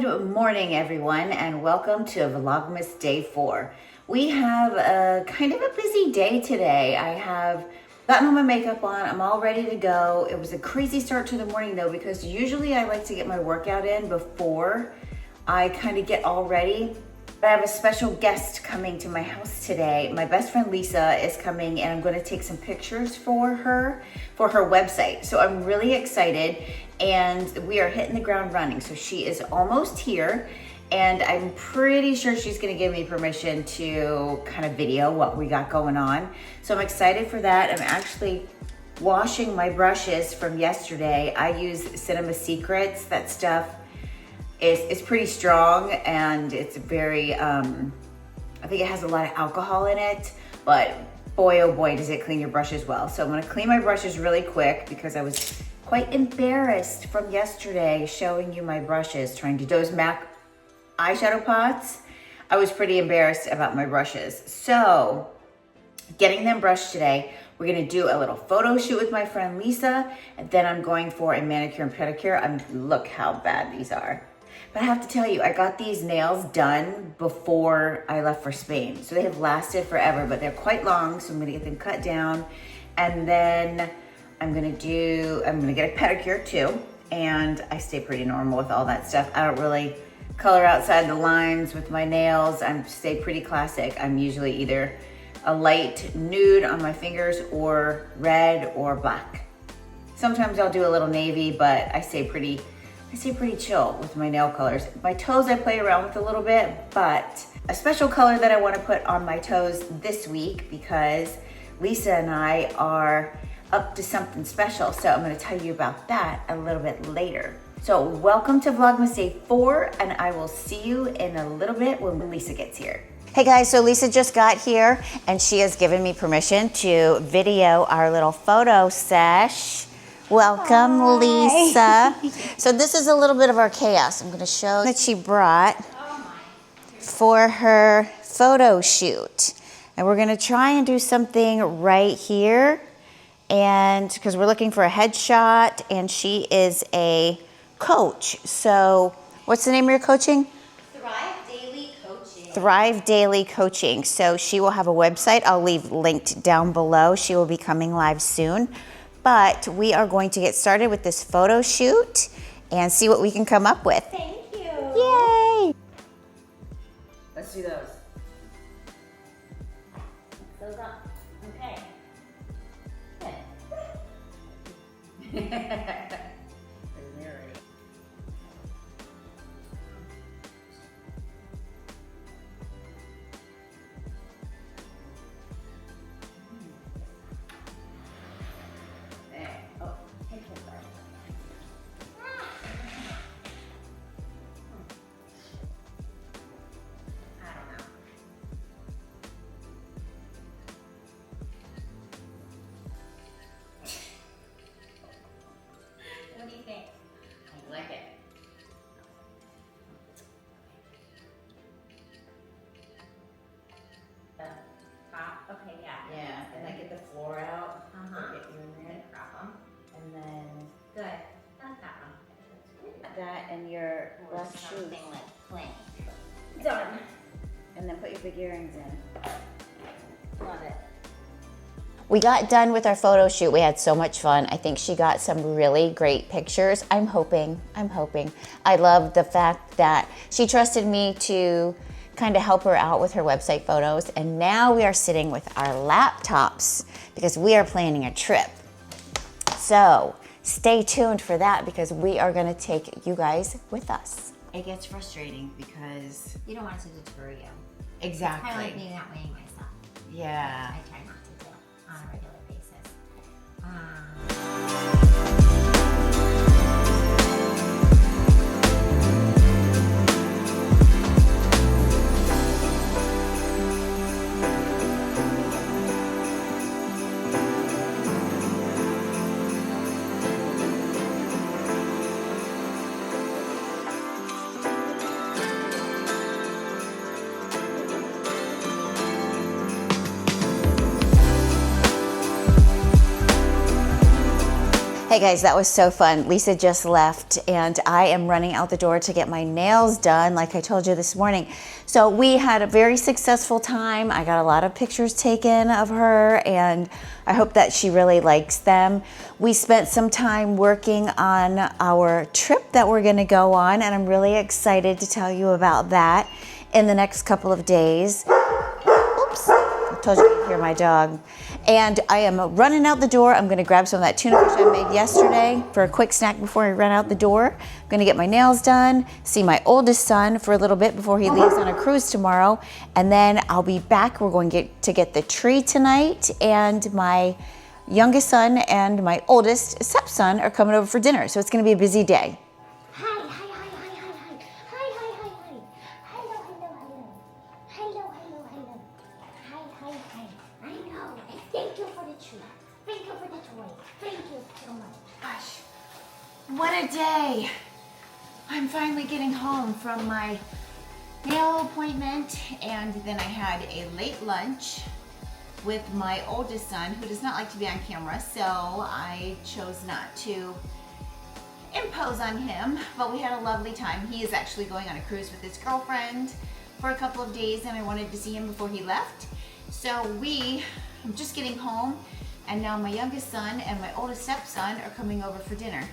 Good morning, everyone, and welcome to Vlogmas Day 4. We have a kind of a busy day today. I have gotten all my makeup on. I'm all ready to go. It was a crazy start to the morning though, because usually I like to get my workout in before I kind of get all ready. But I have a special guest coming to my house today. My best friend Lisa is coming and I'm going to take some pictures for her website. So I'm really excited and we are hitting the ground running. So she is almost here and I'm pretty sure she's going to give me permission to kind of video what we got going on. So I'm excited for that. I'm actually washing my brushes from yesterday. I use CinemaSecrets. That stuff it's pretty strong and it's very, I think it has a lot of alcohol in it, but boy, oh boy, does it clean your brushes well. So I'm gonna clean my brushes really quick because I was quite embarrassed from yesterday showing you my brushes, trying to do those MAC eyeshadow pots. I was pretty embarrassed about my brushes. So getting them brushed today, we're gonna do a little photo shoot with my friend Lisa, and then I'm going for a manicure and pedicure. Look how bad these are. But I have to tell you, I got these nails done before I left for Spain. So they have lasted forever, but they're quite long. So I'm gonna get them cut down. And then I'm gonna get a pedicure too. And I stay pretty normal with all that stuff. I don't really color outside the lines with my nails. I stay pretty classic. I'm usually either a light nude on my fingers or red or black. Sometimes I'll do a little navy, but I stay pretty chill with my nail colors. My toes I play around with a little bit, but a special color that I want to put on my toes this week because Lisa and I are up to something special. So I'm going to tell you about that a little bit later. So welcome to Vlogmas Day 4 and I will see you in a little bit when Lisa gets here. Hey guys, so Lisa just got here and she has given me permission to video our little photo sesh. Welcome, hi. Lisa. So this is a little bit of our chaos. I'm gonna show that she brought for her photo shoot. And we're gonna try and do something right here. And because we're looking for a headshot and she is a coach. So what's the name of your coaching? Thrive Daily Coaching. Thrive Daily Coaching. So she will have a website. I'll leave linked down below. She will be coming live soon. But we are going to get started with this photo shoot and see what we can come up with. Thank you. Yay! Let's do those. Those up. Okay. Good. What do you think? I like it. The top? Okay, yeah. Yeah, and then get the floor out. Get you in there. Crop them. And then Good. That's that one. that and your left shoe. Something like plain. Done. And then put your big earrings in. Love it. We got done with our photo shoot. We had so much fun. I think she got some really great pictures. I'm hoping. I love the fact that she trusted me to kind of help her out with her website photos. And now we are sitting with our laptops because we are planning a trip. So stay tuned for that because we are gonna take you guys with us. It gets frustrating because... You don't want it to deter you. Exactly. I like being that way myself. Yeah. I try not to do on a regular basis. Hey guys, that was so fun. Lisa just left and I am running out the door to get my nails done like I told you this morning. So we had a very successful time. I got a lot of pictures taken of her and I hope that she really likes them. We spent some time working on our trip that we're gonna go on and I'm really excited to tell you about that in the next couple of days. Oops, I told you you could hear my dog. And I am running out the door. I'm gonna grab some of that tuna fish I made yesterday for a quick snack before I run out the door. I'm gonna get my nails done, see my oldest son for a little bit before he leaves on a cruise tomorrow, and then I'll be back. We're going to get the tree tonight, and my youngest son and my oldest stepson are coming over for dinner, so it's gonna be a busy day. What a day! I'm finally getting home from my nail appointment and then I had a late lunch with my oldest son who does not like to be on camera, so I chose not to impose on him, but we had a lovely time. He is actually going on a cruise with his girlfriend for a couple of days and I wanted to see him before he left. So I'm just getting home and now my youngest son and my oldest stepson are coming over for dinner.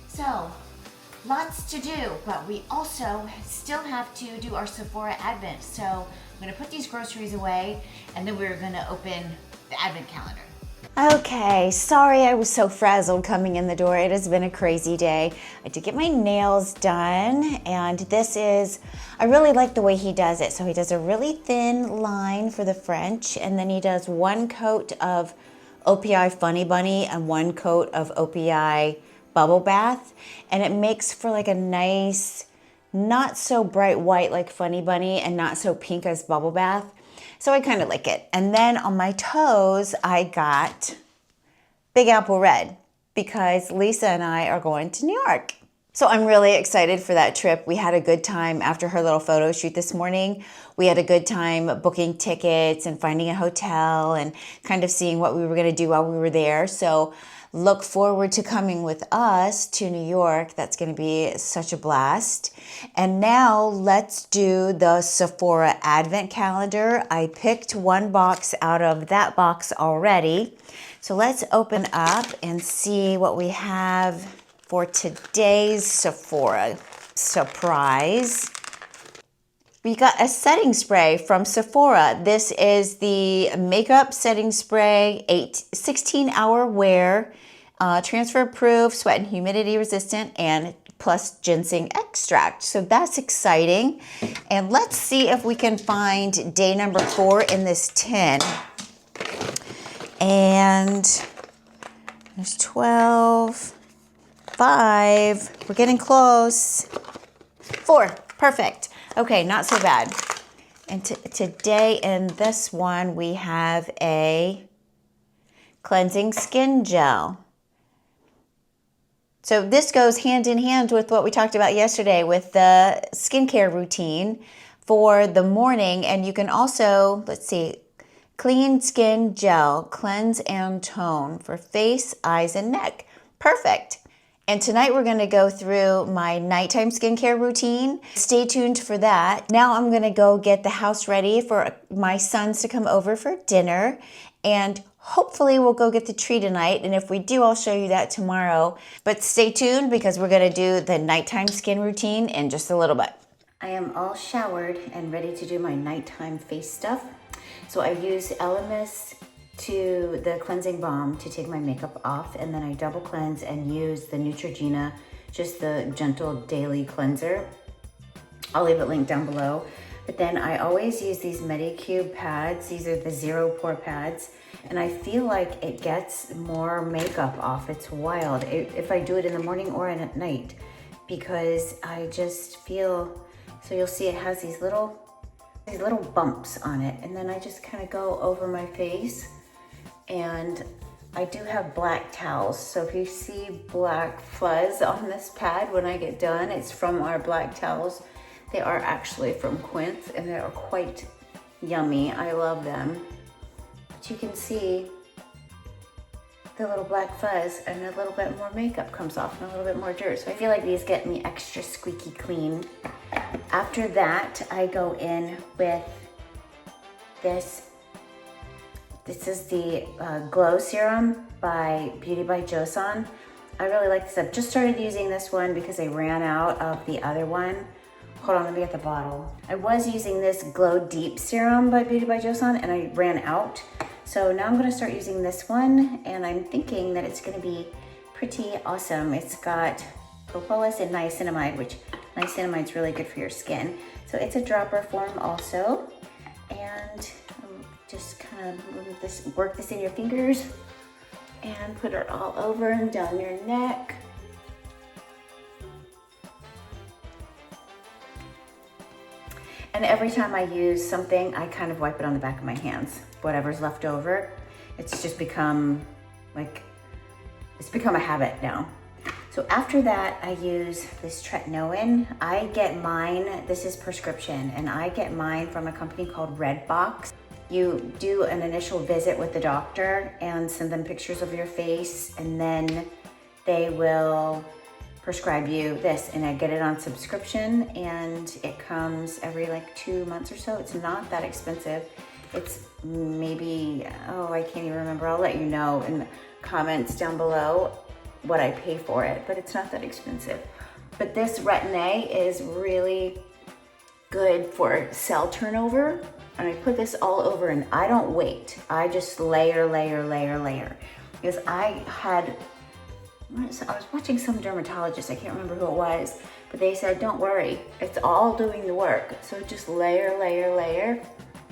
So, lots to do, but we also still have to do our Sephora Advent. So, I'm gonna put these groceries away and then we're gonna open the Advent calendar. Okay, sorry I was so frazzled coming in the door. It has been a crazy day. I did get my nails done and I really like the way he does it. So he does a really thin line for the French and then he does one coat of OPI Funny Bunny and one coat of OPI Bubble Bath, and it makes for like a nice, not so bright white like Funny Bunny and not so pink as Bubble Bath. So I kind of like it. And then on my toes, I got Big Apple Red because Lisa and I are going to New York. So I'm really excited for that trip. We had a good time after her little photo shoot this morning. We had a good time booking tickets and finding a hotel and kind of seeing what we were gonna do while we were there. So look forward to coming with us to New York. That's going to be such a blast. And now let's do the Sephora Advent Calendar. I picked one box out of that box already. So let's open up and see what we have for today's Sephora surprise. We got a setting spray from Sephora. This is the makeup setting spray, 16-hour wear, transfer proof, sweat and humidity resistant, and plus ginseng extract. So that's exciting. And let's see if we can find day number 4 in this tin. And there's 12, 5, we're getting close. 4, perfect. Okay, not so bad. And today in this one, we have a cleansing skin gel. So this goes hand in hand with what we talked about yesterday with the skincare routine for the morning. And you can also, let's see, clean skin gel, cleanse and tone for face, eyes, and neck. Perfect. And tonight we're gonna go through my nighttime skincare routine. Stay tuned for that. Now I'm gonna go get the house ready for my sons to come over for dinner, and hopefully we'll go get the tree tonight, and if we do, I'll show you that tomorrow. But stay tuned because we're gonna do the nighttime skin routine in just a little bit. I am all showered and ready to do my nighttime face stuff. So I use Elemis to the cleansing balm to take my makeup off, and then I double cleanse and use the Neutrogena, just the gentle daily cleanser. I'll leave it linked down below. But then I always use these Medicube pads. These are the 0 pore pads, and I feel like it gets more makeup off. It's wild if I do it in the morning or at night, because I just feel, so you'll see it has these little bumps on it, and then I just kind of go over my face. And I do have black towels, so if you see black fuzz on this pad when I get done, it's from our black towels. They are actually from Quince, and they are quite yummy. I love them. But you can see the little black fuzz and a little bit more makeup comes off and a little bit more dirt. So I feel like these get me extra squeaky clean. After that, I go in with this. This is the Glow Serum by Beauty by Joseon. I really like this. I've just started using this one because I ran out of the other one. Hold on, let me get the bottle. I was using this Glow Deep Serum by Beauty by Joseon and I ran out. So now I'm gonna start using this one and I'm thinking that it's gonna be pretty awesome. It's got propolis and niacinamide, which niacinamide is really good for your skin. So it's a dropper form also. And just kind of work this in your fingers and put it all over and down your neck. And every time I use something, I kind of wipe it on the back of my hands. Whatever's left over, it's just become like, it's become a habit now. So after that, I use this tretinoin. I get mine, this is prescription, and I get mine from a company called RedBox. You do an initial visit with the doctor and send them pictures of your face, and then they will prescribe you this, and I get it on subscription, and it comes every like 2 months or so. It's not that expensive. It's maybe, oh, I can't even remember. I'll let you know in the comments down below what I pay for it, but it's not that expensive. But this retin-A is really good for cell turnover. And I put this all over and I don't wait. I just layer. Because I was watching some dermatologist, I can't remember who it was, but they said, don't worry, it's all doing the work. So just layer.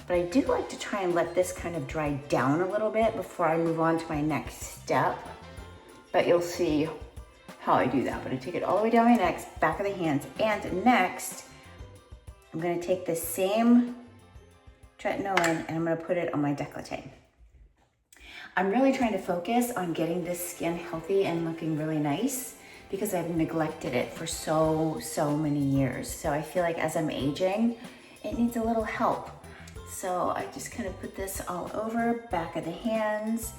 But I do like to try and let this kind of dry down a little bit before I move on to my next step. But you'll see how I do that. But I take it all the way down my neck, back of the hands. And next, I'm gonna take the same tretinoin and I'm gonna put it on my décolleté. I'm really trying to focus on getting this skin healthy and looking really nice because I've neglected it for so many years. So I feel like as I'm aging, it needs a little help. So I just kind of put this all over, back of the hands.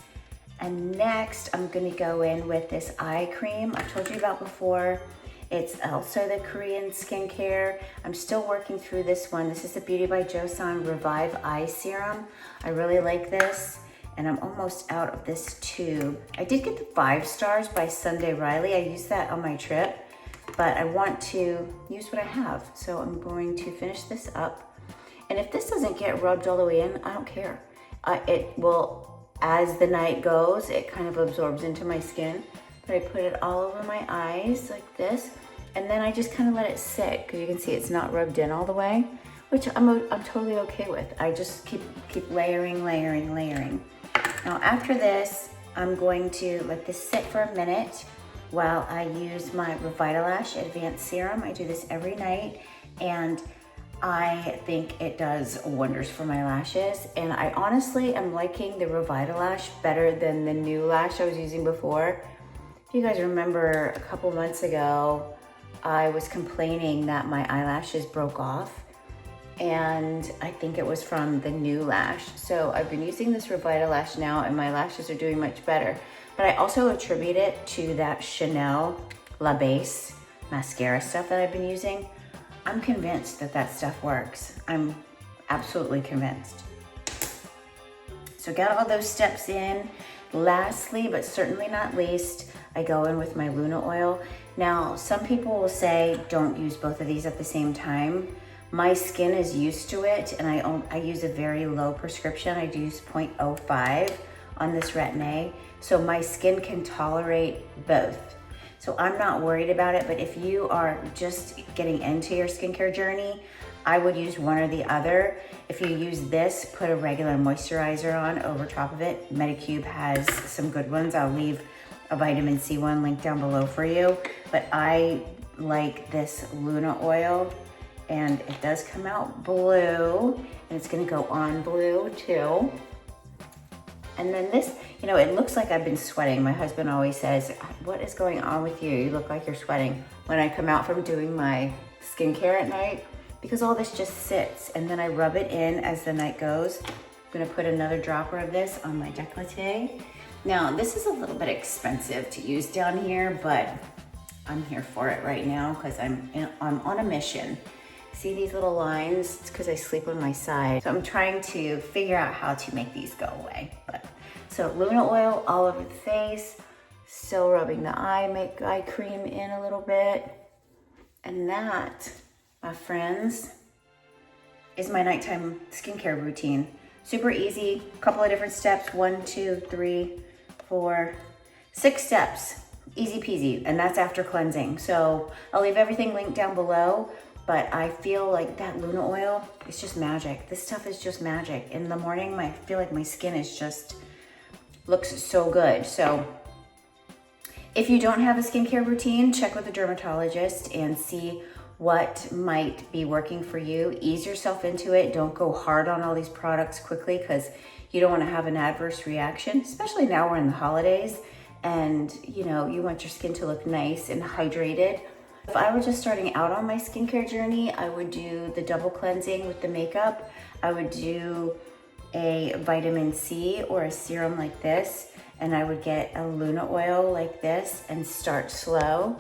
And next I'm gonna go in with this eye cream I've told you about before. It's also the Korean skincare. I'm still working through this one. This is the Beauty by Joseon Revive Eye Serum. I really like this, and I'm almost out of this tube. I did get the 5 stars by Sunday Riley. I used that on my trip, but I want to use what I have. So I'm going to finish this up. And if this doesn't get rubbed all the way in, I don't care. It will, as the night goes, it kind of absorbs into my skin. But I put it all over my eyes like this, and then I just kind of let it sit because you can see it's not rubbed in all the way, which I'm totally okay with. I just keep layering. Now after this, I'm going to let this sit for a minute while I use my Revitalash Advanced Serum. I do this every night, and I think it does wonders for my lashes. And I honestly am liking the Revitalash better than the new lash I was using before. If you guys remember, a couple months ago, I was complaining that my eyelashes broke off, and I think it was from the new lash. So I've been using this Revitalash now, and my lashes are doing much better. But I also attribute it to that Chanel La Base mascara stuff that I've been using. I'm convinced that that stuff works. I'm absolutely convinced. So got all those steps in. Lastly, but certainly not least, I go in with my Luna oil. Now, some people will say don't use both of these at the same time. My skin is used to it, and I use a very low prescription. I use 0.05 on this retin-A, so my skin can tolerate both. So I'm not worried about it, but if you are just getting into your skincare journey, I would use one or the other. If you use this, put a regular moisturizer on over top of it. Medicube has some good ones. I'll leave a vitamin C one linked down below for you. But I like this Luna oil, and it does come out blue, and it's gonna go on blue too. And then this, you know, it looks like I've been sweating. My husband always says, what is going on with you? You look like you're sweating when I come out from doing my skincare at night, because all this just sits, and then I rub it in as the night goes. I'm gonna put another dropper of this on my décolleté. Now, this is a little bit expensive to use down here, but I'm here for it right now because I'm on a mission. See these little lines? It's because I sleep on my side. So I'm trying to figure out how to make these go away. So Luna oil all over the face, still rubbing the eye, make eye cream in a little bit. And that, my friends, is my nighttime skincare routine. Super easy, a couple of different steps. 1, 2, 3, 4, 6 steps. Easy peasy, and that's after cleansing. So I'll leave everything linked down below, but I feel like that Luna oil is just magic. This stuff is just magic. In the morning, I feel like my skin is just, looks so good. So if you don't have a skincare routine, check with a dermatologist and see what might be working for you. Ease yourself into it. Don't go hard on all these products quickly because you don't want to have an adverse reaction, especially now we're in the holidays and you know, you want your skin to look nice and hydrated. If I were just starting out on my skincare journey, I would do the double cleansing with the makeup. I would do a vitamin C or a serum like this, and I would get a Luna oil like this and start slow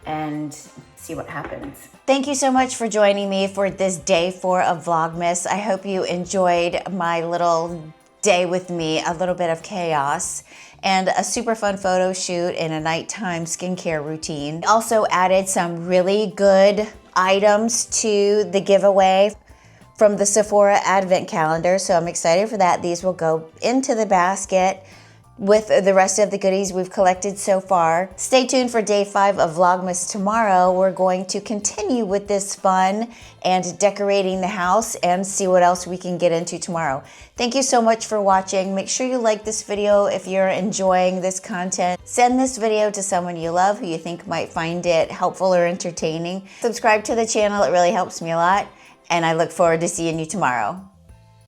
and see what happens. Thank you so much for joining me for this day 4 of Vlogmas. I hope you enjoyed my little day with me, a little bit of chaos and a super fun photo shoot and a nighttime skincare routine. Also added some really good items to the giveaway from the Sephora Advent Calendar, so I'm excited for that. These will go into the basket with the rest of the goodies we've collected so far. Stay tuned for day 5 of Vlogmas tomorrow. We're going to continue with this fun and decorating the house and see what else we can get into tomorrow. Thank you so much for watching. Make sure you like this video if you're enjoying this content. Send this video to someone you love who you think might find it helpful or entertaining. Subscribe to the channel, it really helps me a lot. And I look forward to seeing you tomorrow.